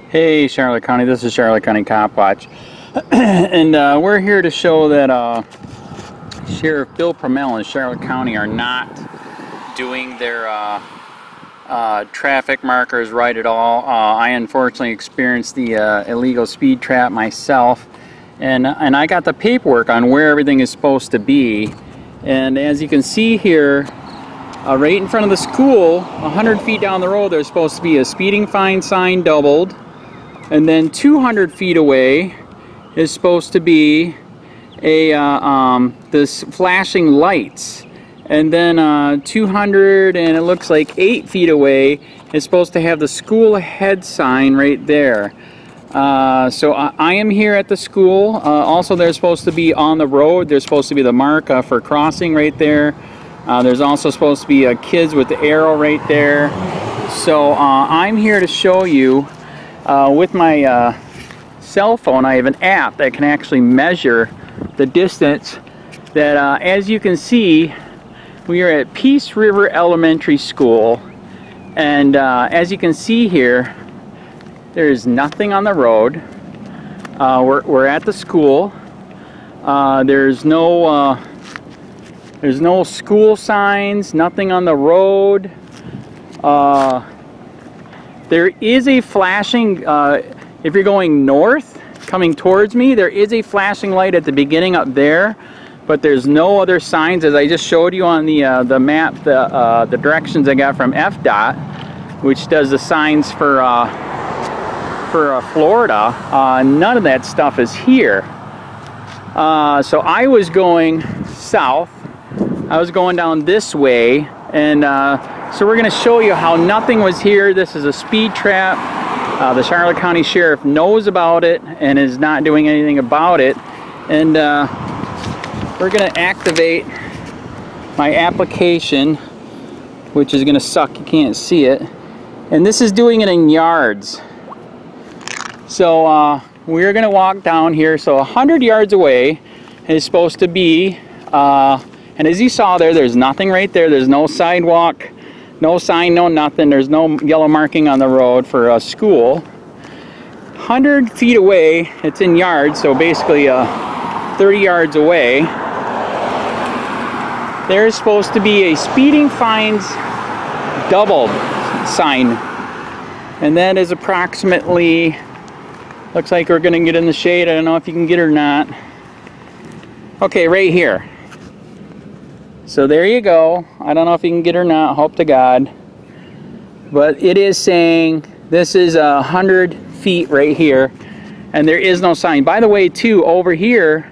Hey Charlotte County, this is Charlotte County COPWATCH, and we're here to show that Sheriff Bill PRUMMELL in Charlotte County are not doing their traffic markers right at all. I unfortunately experienced the illegal speed trap myself, and I got the paperwork on where everything is supposed to be. And as you can see here, right in front of the school, 100 feet down the road, there's supposed to be a speeding fine sign doubled. And then 200 feet away is supposed to be a this flashing lights. And then 200 and it looks like 8 feet away is supposed to have the school ahead sign right there. So I am here at the school. Also, they're supposed to be on the road. There's supposed to be the mark for crossing right there. There's also supposed to be kids with the arrow right there. So I'm here to show you with my cell phone. I have an app that can actually measure the distance that as you can see, we are at Peace River Elementary School, and as you can see here, there is nothing on the road. We're at the school. There's no school signs, nothing on the road. There is a flashing, if you're going north, coming towards me, there is a flashing light at the beginning up there, but there's no other signs. As I just showed you on the map, the directions I got from FDOT, which does the signs for Florida, none of that stuff is here. So I was going south. I was going down this way, and so we're going to show you how nothing was here. This is a speed trap. The Charlotte County Sheriff knows about it and is not doing anything about it. And we're going to activate my application, which is going to suck. You can't see it. And this is doing it in yards. So we're going to walk down here. So 100 yards away is supposed to be, and as you saw there, there's nothing right there. There's no sidewalk, no sign, no nothing. There's no yellow marking on the road for a school. 100 feet away, it's in yards, so basically 30 yards away, there's supposed to be a speeding fines doubled sign. And that is approximately, looks like we're gonna get in the shade. I don't know if you can get it or not. Okay, right here. So there you go. I don't know if you can get it or not, hope to God. But it is saying this is 100 feet right here, and there is no sign. By the way, too, over here,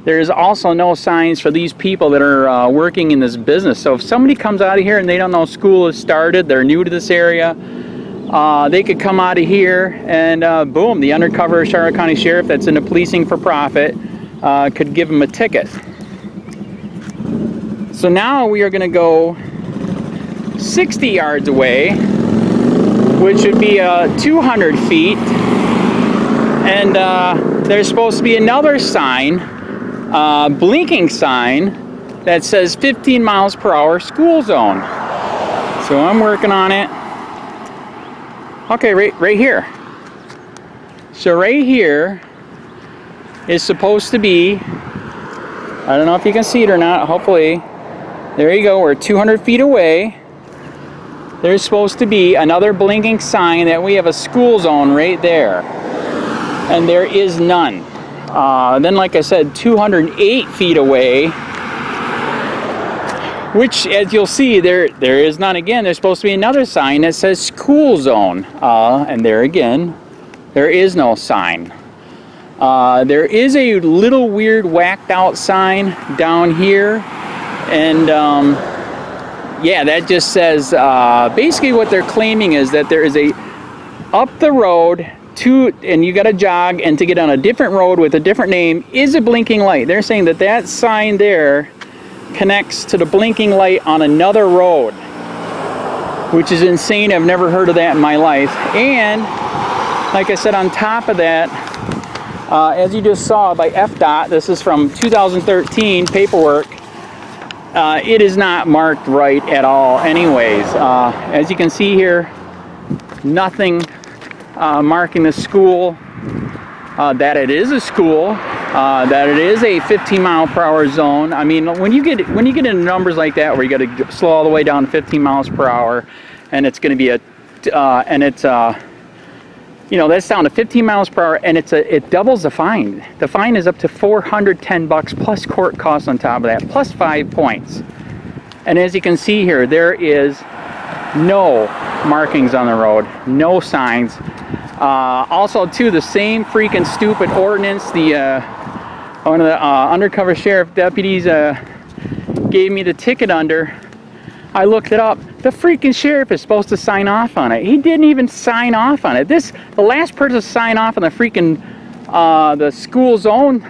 there is also no signs for these people that are working in this business. So if somebody comes out of here and they don't know school has started, they're new to this area, they could come out of here and boom, the undercover Charlotte County Sheriff that's into policing for profit could give them a ticket. So now we are going to go 60 yards away, which would be 200 feet, and there's supposed to be another sign, blinking sign, that says 15 miles per hour school zone. So I'm working on it. Okay, right here. So right here is supposed to be, I don't know if you can see it or not, hopefully. There you go, we're 200 feet away. There's supposed to be another blinking sign that we have a school zone right there. And there is none. Then, like I said, 208 feet away, which, as you'll see, there is none again. There's supposed to be another sign that says school zone. And there again, there is no sign. There is a little weird whacked out sign down here. And yeah, that just says basically what they're claiming is that there is a up the road to, and you got to jog, and to get on a different road with a different name is a blinking light. They're saying that that sign there connects to the blinking light on another road, which is insane. I've never heard of that in my life. And like I said, on top of that, as you just saw by FDOT, this is from 2013 paperwork. It is not marked right at all anyways. As you can see here, nothing marking the school, that it is a school, that it is a 15-mile-per-hour zone. I mean, when you get into numbers like that, where you got to slow all the way down to 15 miles per hour, and it's going to be a, you know, that's down to 15 miles per hour, and it doubles the fine. The fine is up to $410 plus court costs on top of that, plus 5 points. And as you can see here, there is no markings on the road, no signs. Also, too, the same freaking stupid ordinance. One of the undercover sheriff deputies gave me the ticket under. I looked it up. The freaking sheriff is supposed to sign off on it. He didn't even sign off on it. The last person to sign off on the freaking the school zone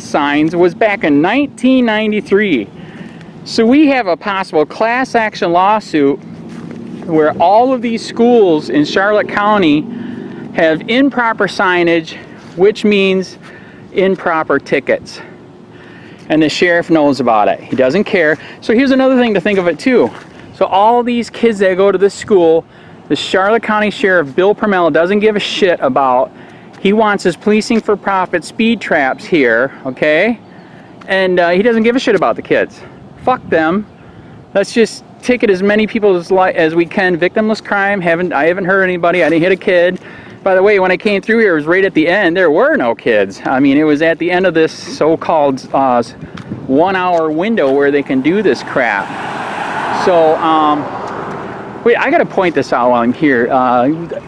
signs was back in 1993. So we have a possible class action lawsuit where all of these schools in Charlotte County have improper signage, which means improper tickets. And the sheriff knows about it. He doesn't care. So here's another thing to think of it too. So all these kids that go to this school, the Charlotte County Sheriff, Bill PRUMMELL, doesn't give a shit about. He wants his policing for profit speed traps here, okay? And he doesn't give a shit about the kids. Fuck them. Let's just ticket as many people as we can. Victimless crime. I haven't hurt anybody. I didn't hit a kid. By the way, when I came through here, it was right at the end. There were no kids. I mean, it was at the end of this so-called 1 hour window where they can do this crap. So, wait, I gotta point this out while I'm here.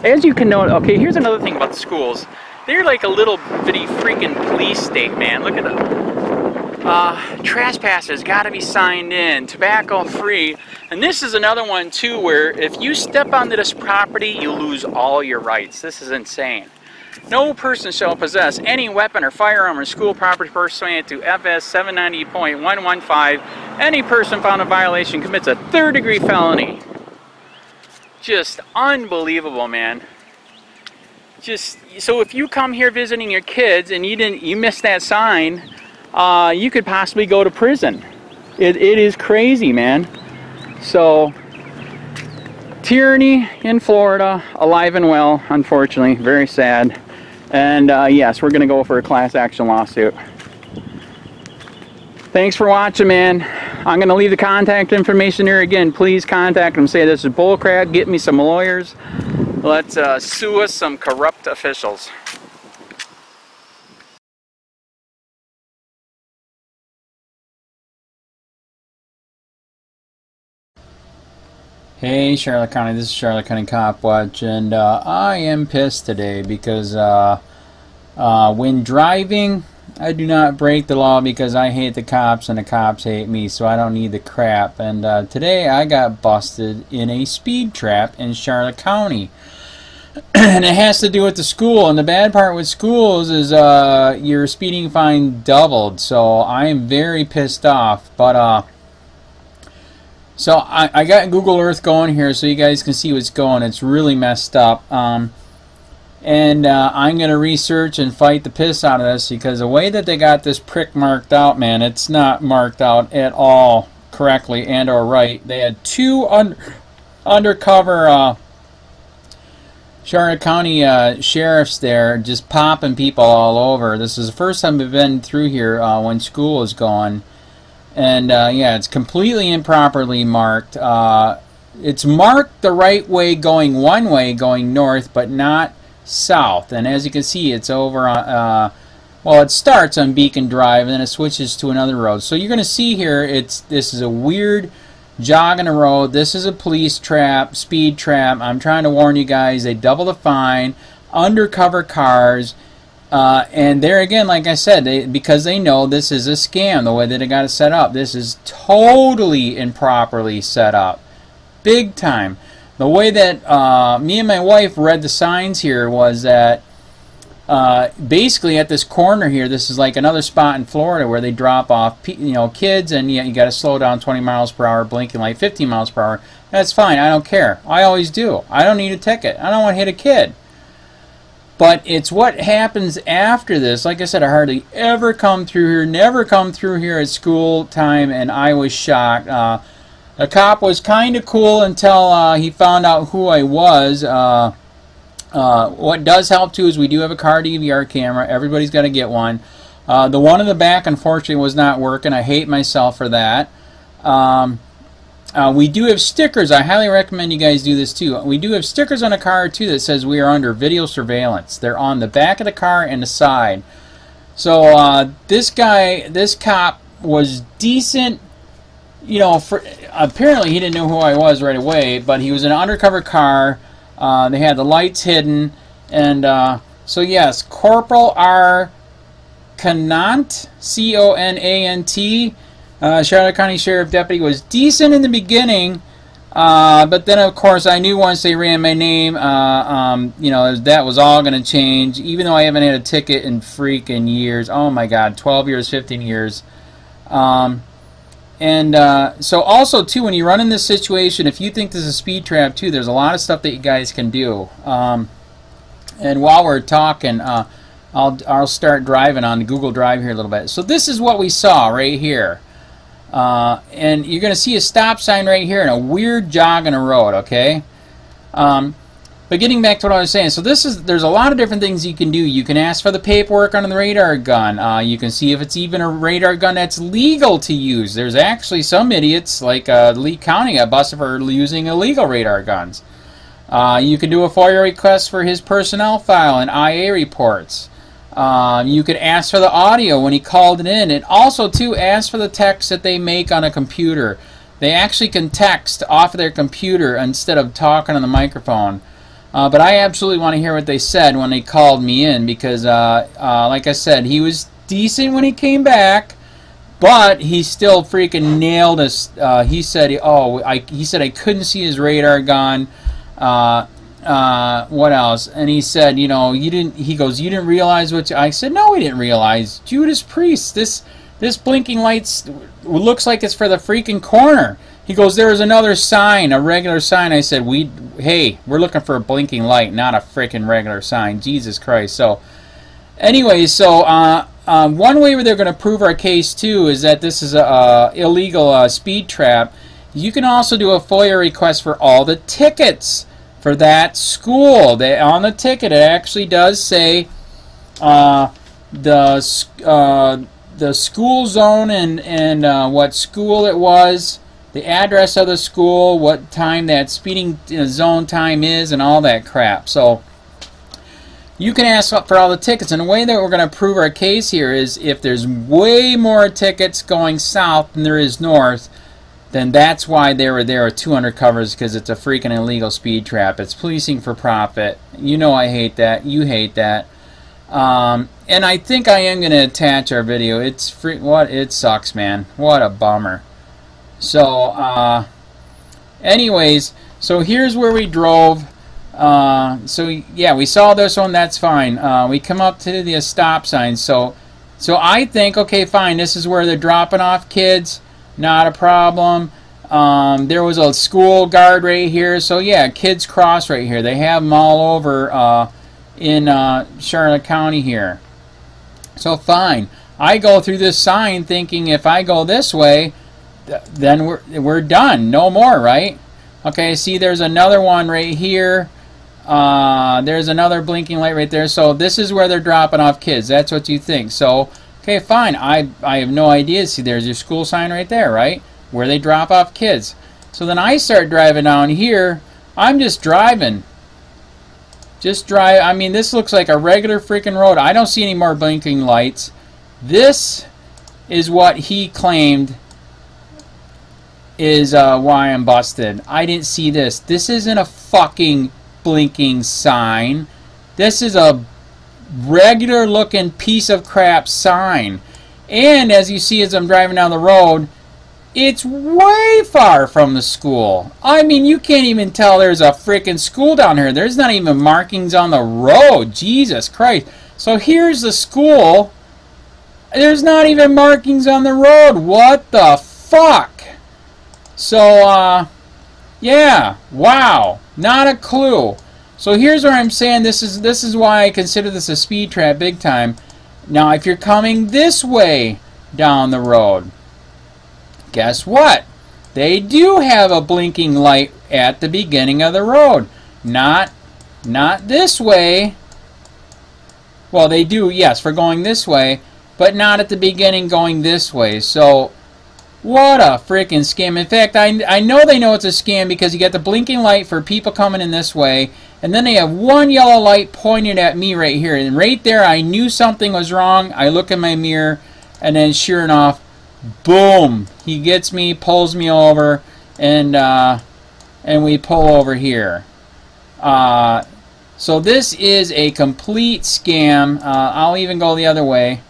As you can note, okay, here's another thing about the schools. They're like a little bitty freaking police state, man. Look at them. Trespassers gotta be signed in, tobacco free. And this is another one too, where if you step onto this property, you lose all your rights. This is insane. No person shall possess any weapon or firearm or school property pursuant to FS 790.115. Any person found in violation commits a third-degree felony. Just unbelievable, man. Just so if you come here visiting your kids and you missed that sign, you could possibly go to prison. It is crazy, man. So, tyranny in Florida, alive and well, unfortunately, very sad. And yes, we're gonna go for a class action lawsuit. Thanks for watching, man. I'm gonna leave the contact information here again. Please contact them. Say this is bullcrap. Get me some lawyers. Let's sue us some corrupt officials. Hey Charlotte County, this is Charlotte County Cop Watch, and I am pissed today because when driving, I do not break the law because I hate the cops and the cops hate me, so I don't need the crap. And today I got busted in a speed trap in Charlotte County. And it has to do with the school, and the bad part with schools is your speeding fine doubled, so I am very pissed off. But so I got Google Earth going here so you guys can see what's going. It's really messed up. And I'm going to research and fight the piss out of this, because the way that they got this prick marked out, man, it's not marked out at all correctly and or right. They had two undercover Charlotte County sheriffs there just popping people all over. This is the first time we've been through here when school is going. And yeah, it's completely improperly marked. It's marked the right way going one way, going north, but not south. And as you can see, it's over on, well, it starts on Beacon Drive and then it switches to another road. So you're going to see here, this is a weird jog on the road. This is a police trap, speed trap. I'm trying to warn you guys, they double the fine, undercover cars. And there again, like I said, because they know this is a scam, the way that they got it set up. This is totally improperly set up. Big time. The way that me and my wife read the signs here was that basically at this corner here, this is like another spot in Florida where they drop off kids, and you got to slow down 20 miles per hour, blinking light 15 miles per hour. That's fine. I don't care. I always do. I don't need a ticket. I don't want to hit a kid. But it's what happens after this. Like I said, I hardly ever come through here, never come through here at school time, and I was shocked. The cop was kind of cool until he found out who I was. What does help too is we do have a car DVR camera. Everybody's got to get one. The one in the back unfortunately was not working. I hate myself for that. We do have stickers. I highly recommend you guys do this too. We do have stickers on a car too that says we are under video surveillance. They're on the back of the car and the side. So this cop was decent. You know, apparently he didn't know who I was right away, but he was in an undercover car. They had the lights hidden, and so yes, Corporal R. KENNETH, C-O-N-A-N-T, Charlotte County Sheriff Deputy, was decent in the beginning, but then of course I knew once they ran my name, you know, that was all going to change, even though I haven't had a ticket in freaking years. Oh my god, 12 years, 15 years. So also too, when you run in this situation, if you think this is a speed trap too, there's a lot of stuff that you guys can do. And while we're talking, I'll start driving on the Google Drive here a little bit. So this is what we saw right here. And you're going to see a stop sign right here and a weird jog in a road, okay? But getting back to what I was saying, so there's a lot of different things you can do. You can ask for the paperwork on the radar gun. You can see if it's even a radar gun that's legal to use. There's actually some idiots, like Lee County, got busted for using illegal radar guns. You can do a FOIA request for his personnel file and IA reports. You could ask for the audio when he called it in, and also too ask for the text that they make on a computer. They actually can text off of their computer instead of talking on the microphone. But I absolutely want to hear what they said when they called me in, because like I said, he was decent when he came back, but he still freaking nailed us. He said, he said I couldn't see his radar gun. What else? And he said, you know, he goes, you didn't realize what I said, no, we didn't realize. Judas Priest, this blinking lights looks like it's for the freaking corner. He goes, there was another sign, a regular sign. I said, hey, we're looking for a blinking light, not a freaking regular sign. Jesus Christ. So anyway, so one way where they're going to prove our case too is that this is a illegal speed trap. You can also do a FOIA request for all the tickets for that school. On the ticket, it actually does say the school zone and what school it was, the address of the school, what time that speeding zone time is, and all that crap. So you can ask for all the tickets, and the way that we're going to prove our case here is if there's way more tickets going south than there is north, then that's why there are 2 undercovers, because it's a freaking illegal speed trap. It's policing for profit. You know I hate that. You hate that. And I think I am going to attach our video. It sucks, man. What a bummer. So anyways, so here's where we drove. So yeah, we saw this one. That's fine. We come up to the stop sign. So I think, okay, fine, this is where they're dropping off kids. Not a problem. There was a school guard right here. So yeah, kids cross right here. They have them all over in Charlotte County here. So fine. I go through this sign thinking if I go this way, then we're done. No more, right? Okay, see, there's another one right here. There's another blinking light right there. So this is where they're dropping off kids. That's what you think. So okay, fine. I have no idea. See, there's your school sign right there, right? Where they drop off kids. So then I start driving down here. I'm just driving. I mean, this looks like a regular freaking road. I don't see any more blinking lights. This is what he claimed is why I'm busted. I didn't see this. This isn't a fucking blinking sign. This is a regular looking piece of crap sign. And as you see as I'm driving down the road, it's way far from the school. I mean, you can't even tell there's a freaking school down here. There's not even markings on the road. Jesus Christ. So here's the school. There's not even markings on the road. What the fuck? So, yeah, wow, not a clue. So here's where I'm saying this is why I consider this a speed trap big time. Now, if you're coming this way down the road, guess what? They do have a blinking light at the beginning of the road. Not not this way. Well, they do, yes, for going this way, but not at the beginning going this way. So, what a freaking scam. In fact, I know they know it's a scam because you got the blinking light for people coming in this way, and then they have one yellow light pointed at me right here. And right there, I knew something was wrong. I look in my mirror, and then sure enough, boom, he gets me, pulls me over, and we pull over here. So this is a complete scam. I'll even go the other way.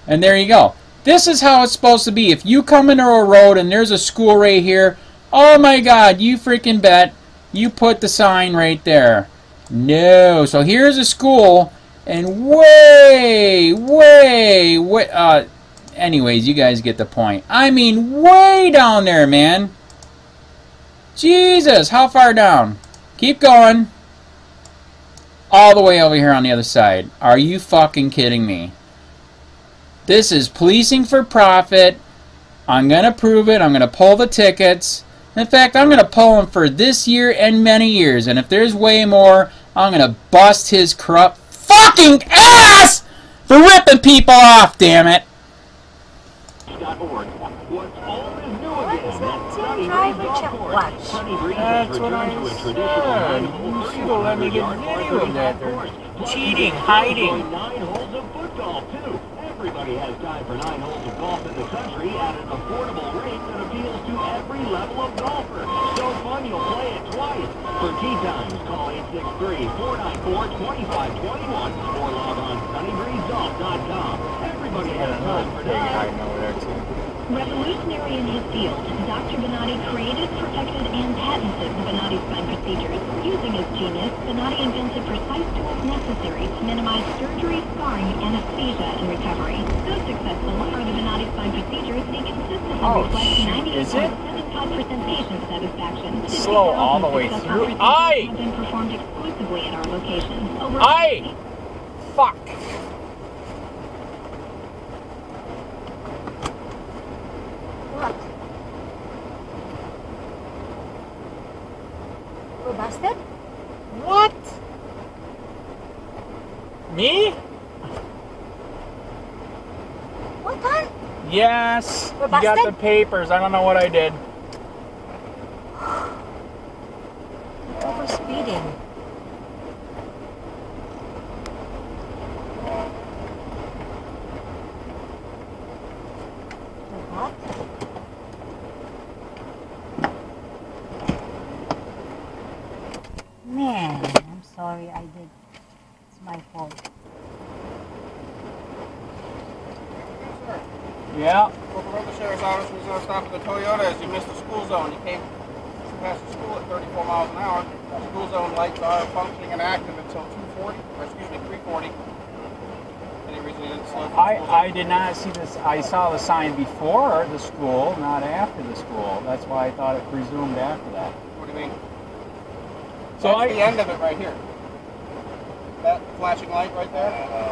And there you go. This is how it's supposed to be. If you come into a road and there's a school right here, oh my God, you freaking bet you put the sign right there. No. So here's a school, and anyways, you guys get the point. I mean, way down there, man. Jesus, how far down? Keep going. All the way over here on the other side. Are you fucking kidding me? This is policing for profit. I'm going to prove it. I'm going to pull the tickets. In fact, I'm going to pull them for this year and many years. And if there's way more, I'm going to bust his corrupt fucking ass for ripping people off, damn it. That's what I said. You should have let me get video of that. They're cheating, hiding. Everybody has time for 9 holes of golf in the country at an affordable rate that appeals to every level of golfer. So fun you'll play it twice. For tee times, call 863-494-2521 or log on sunnybreezegolf.com. Everybody has time for 9. Revolutionary in his field, Dr. Bonatti created, perfected, and patented the Bonatti spine procedures. Using his genius, Bonatti invented precise tools necessary to minimize surgery, scarring, anesthesia, and recovery. So successful are the Bonatti spine procedures, they consistently reflect 98.75% patient satisfaction. Slow all the way through. Have been performed exclusively at our location. Fuck. What? We're busted? What? Me? What time? Yes. We're You got busted? the papers. I don't know what I did. Over speeding. What? Man, I'm sorry I did. It's my fault. Yeah. Over the sheriff's office was going to stop at the Toyota as you missed the school zone. You came past the school at 34 miles an hour. The school zone lights are functioning and active until 240, or excuse me, 340. Any reason you didn't slow? I did not see this. I saw the sign before the school, not after the school. That's why I thought it presumed after that. What do you mean? So That's the end of it right here. That flashing light right there,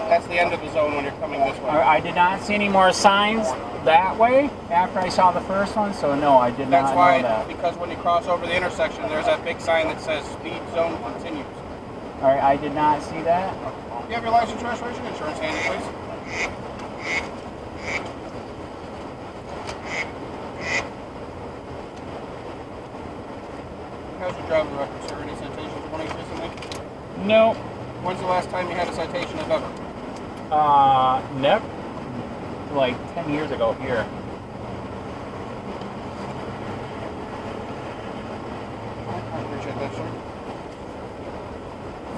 that's the end of the zone when you're coming this way. I did not see any more signs that way after I saw the first one, so no, I did not know that. Because when you cross over the intersection, there's that big sign that says speed zone continues. All right, I did not see that. You have your license, registration, insurance handy, please. How's your driving record, sir? Any citations, points recently? No. When's the last time you had a citation, if ever? Never. Like 10 years ago here. I appreciate that, sir.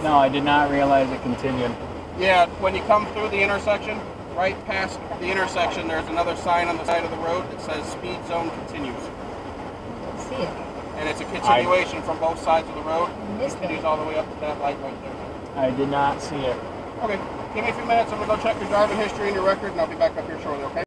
No, I did not realize it continued. Yeah, when you come through the intersection, right past the intersection, there's another sign on the side of the road that says speed zone continues. See it. And it's a continuation from both sides of the road. It Missed continues it. all the way up to that light right there. I did not see it. Okay, give me a few minutes. I'm going to go check your driving history and your record, and I'll be back up here shortly, okay?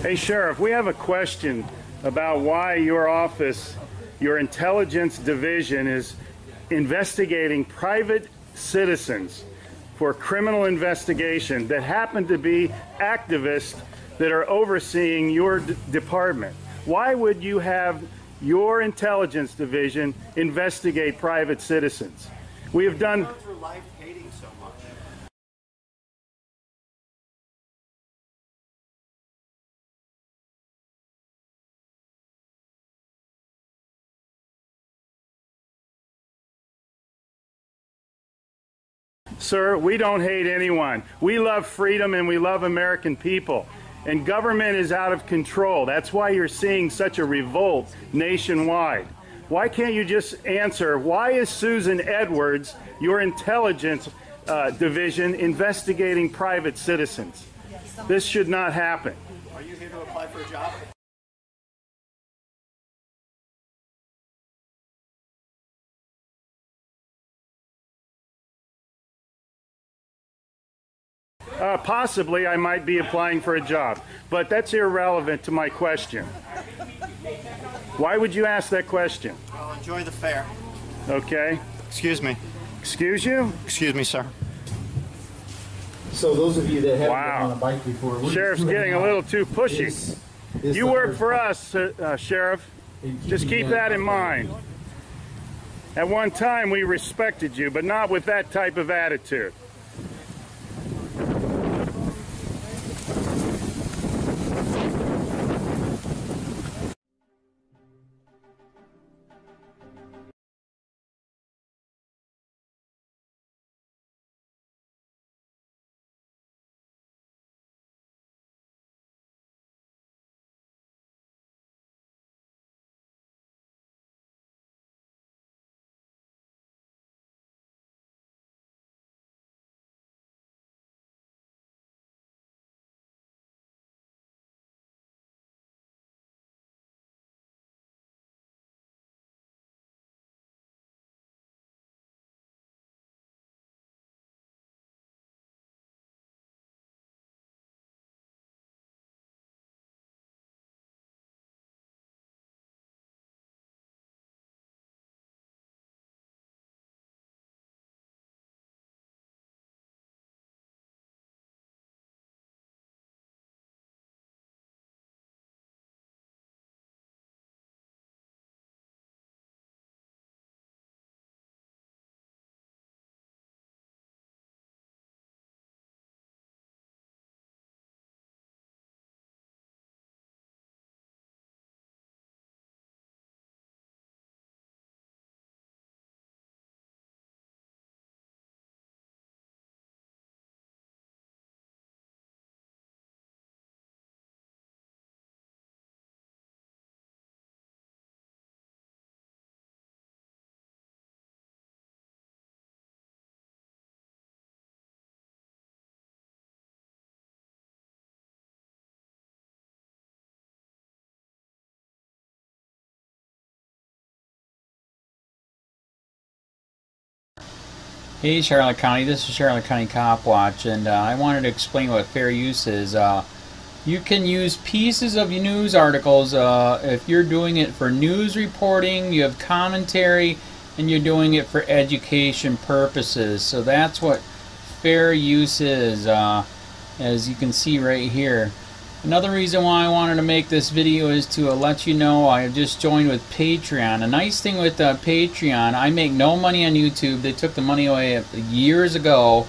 Hey, Sheriff, we have a question about why your office, your intelligence division, is investigating private citizens for criminal investigation that happen to be activists that are overseeing your department. Why would you have your intelligence division investigate private citizens? We have done... for life hating so much. Sir, we don't hate anyone. We love freedom and we love American people. And government is out of control. That's why you're seeing such a revolt nationwide. Why can't you just answer, why is Susan Edwards, your intelligence division, investigating private citizens? This should not happen. Are you here to apply for a job? Possibly I might be applying for a job, but that's irrelevant to my question. Why would you ask that question? Well, enjoy the fair. Okay. Excuse me. Excuse you? Excuse me, sir. So those of you that haven't Wow. been on a bike before, we're Sheriff's just getting a little too pushy. You work for us, Sheriff. Just keep that in mind. At one time we respected you, but not with that type of attitude. Hey Charlotte County, this is Charlotte County COPWATCH, and I wanted to explain what fair use is. You can use pieces of news articles if you're doing it for news reporting, you have commentary, and you're doing it for education purposes. So that's what fair use is, as you can see right here. Another reason why I wanted to make this video is to let you know I just joined with Patreon. A nice thing with Patreon, I make no money on YouTube. They took the money away years ago,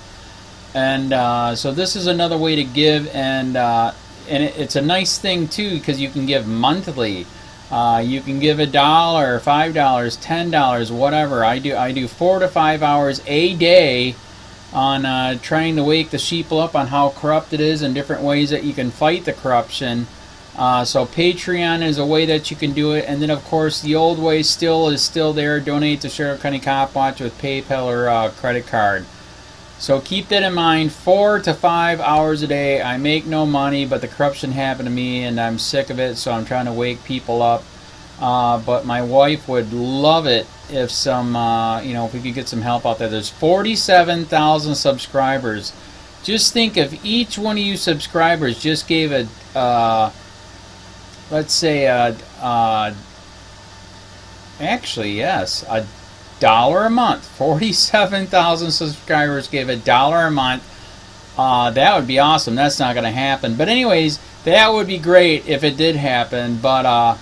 and so this is another way to give, and it's a nice thing too because you can give monthly. You can give $1, $5, $10, whatever. I do 4 to 5 hours a day on trying to wake the sheeple up on how corrupt it is and different ways that you can fight the corruption. So Patreon is a way that you can do it, and then of course the old way is still there. Donate to Charlotte County COPWATCH with PayPal or credit card. So keep that in mind. 4 to 5 hours a day. I make no money, but the corruption happened to me and I'm sick of it, so I'm trying to wake people up. But my wife would love it if if we could get some help out there. There's 47,000 subscribers. Just think if each one of you subscribers just gave a let's say, actually, yes, $1 a month. 47,000 subscribers gave $1 a month. That would be awesome. That's not going to happen. But anyways, that would be great if it did happen. But,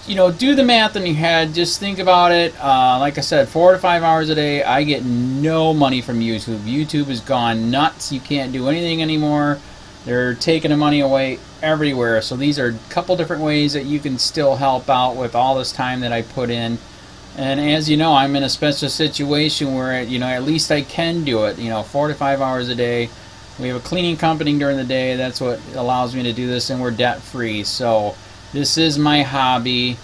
you know, do the math in your head. Just think about it. Like I said, 4 to 5 hours a day. I get no money from YouTube. YouTube has gone nuts. You can't do anything anymore. They're taking the money away everywhere. So these are a couple different ways that you can still help out with all this time that I put in. And as you know, I'm in a special situation where, you know, at least I can do it. You know, 4 to 5 hours a day. We have a cleaning company during the day. That's what allows me to do this, and we're debt-free. So this is my hobby.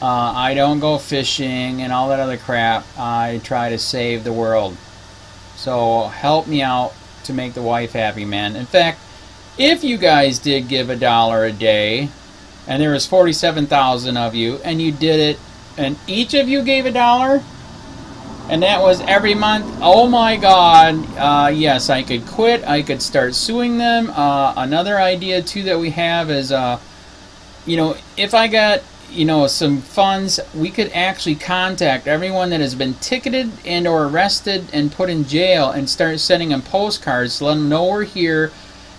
I don't go fishing and all that other crap. I try to save the world. So help me out to make the wife happy, man. In fact, if you guys did give $1 a day, and there was 47,000 of you, and you did it, and each of you gave $1, and that was every month, oh my God, yes, I could quit. I could start suing them. Another idea, too, that we have is, you know, if I got, you know, some funds, we could actually contact everyone that has been ticketed and or arrested and put in jail and start sending them postcards to let them know we're here,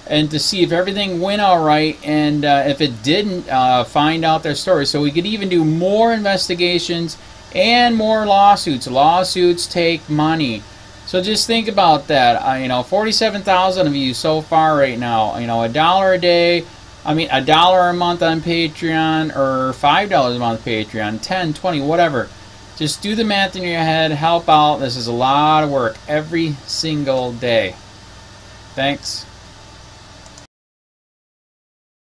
and to see if everything went all right, and if it didn't, find out their story. So we could even do more investigations and more lawsuits. Lawsuits take money. So just think about that. You know, 47,000 of you so far right now. You know, $1 a day. I mean, $1 a month on Patreon, or $5 a month Patreon, 10, 20, whatever. Just do the math in your head. Help out. This is a lot of work every single day. Thanks.